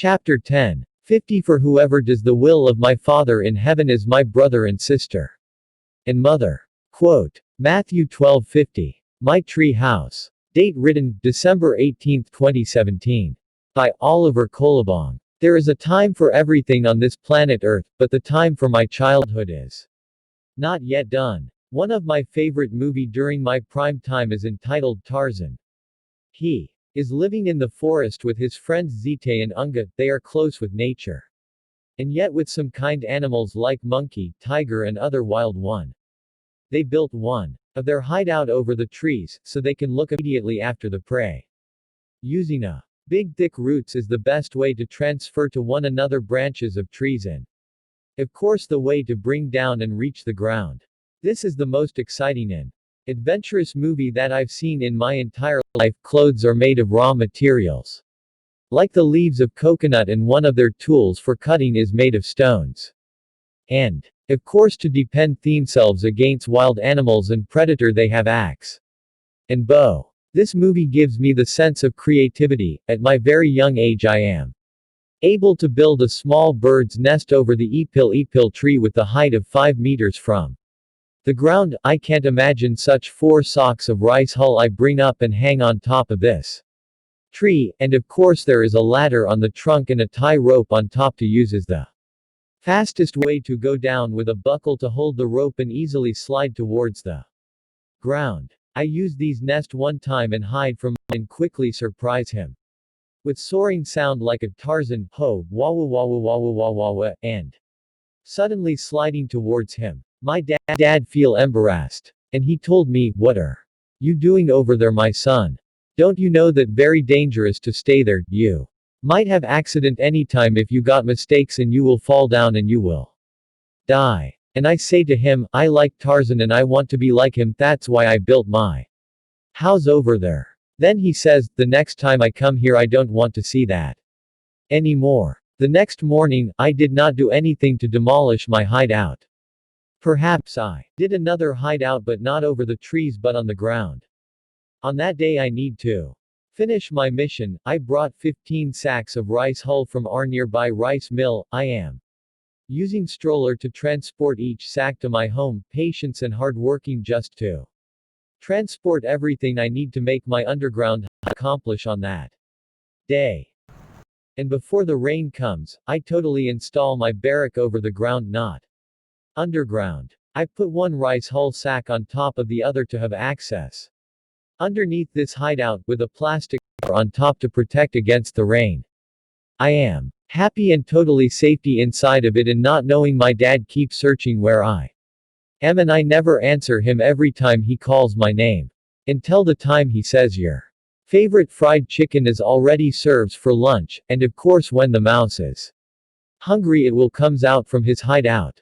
Chapter 10. 50 For whoever does the will of my Father in heaven is my brother and sister. And mother. Quote. Matthew 12:50. My Tree House. Date written, December 18, 2017. By Oliver Colobong. There is a time for everything on this planet Earth, but the time for my childhood is not yet done. One of my favorite movie during my prime time is entitled Tarzan. He is living in the forest with his friends Tzeetae and Ungga. They are close with nature. And yet with some kind animals like monkey, tiger and other wild one. They built one of their hideout over the trees, so they can look immediately after the prey. Using a big thick roots is the best way to transfer to one another branches of trees and, of course, the way to bring down and reach the ground. This is the most exciting and adventurous movie that I've seen in my entire life. Clothes are made of raw materials. Like the leaves of coconut, and one of their tools for cutting is made of stones. And, of course, to defend themselves against wild animals and predator they have axe and bow. This movie gives me the sense of creativity. At my very young age I am able to build a small bird's nest over the ipil tree with the height of 5 meters from the ground. I can't imagine such 4 socks of rice hull I bring up and hang on top of this tree, and of course there is a ladder on the trunk and a tie rope on top to use as the fastest way to go down, with a buckle to hold the rope and easily slide towards the ground. I used these nest one time and hide from and quickly surprise him with soaring sound like a Tarzan, ho, wawa wawa wawa wawa wawa, and suddenly sliding towards him. My dad feel embarrassed. And he told me, "What are you doing over there, my son? Don't you know that very dangerous to stay there, you might have accident anytime if you got mistakes and you will fall down and you will die." And I say to him, I like Tarzan and I want to be like him, that's why I built my house over there. Then he says, the next time I come here I don't want to see that anymore. The next morning, I did not do anything to demolish my hideout. Perhaps I did another hideout, but not over the trees but on the ground. On that day I need to finish my mission. I brought 15 sacks of rice hull from our nearby rice mill. I am using stroller to transport each sack to my home. Patience and hard working just to transport everything I need to make my underground accomplish on that day. And before the rain comes, I totally install my barrack over the ground, not underground. I put one rice hull sack on top of the other to have access underneath this hideout, with a plastic cover on top to protect against the rain. I am happy and totally safety inside of it, and not knowing my dad keeps searching where I am, and I never answer him every time he calls my name. Until the time he says your favorite fried chicken is already served for lunch, and of course when the mouse is hungry it will comes out from his hideout.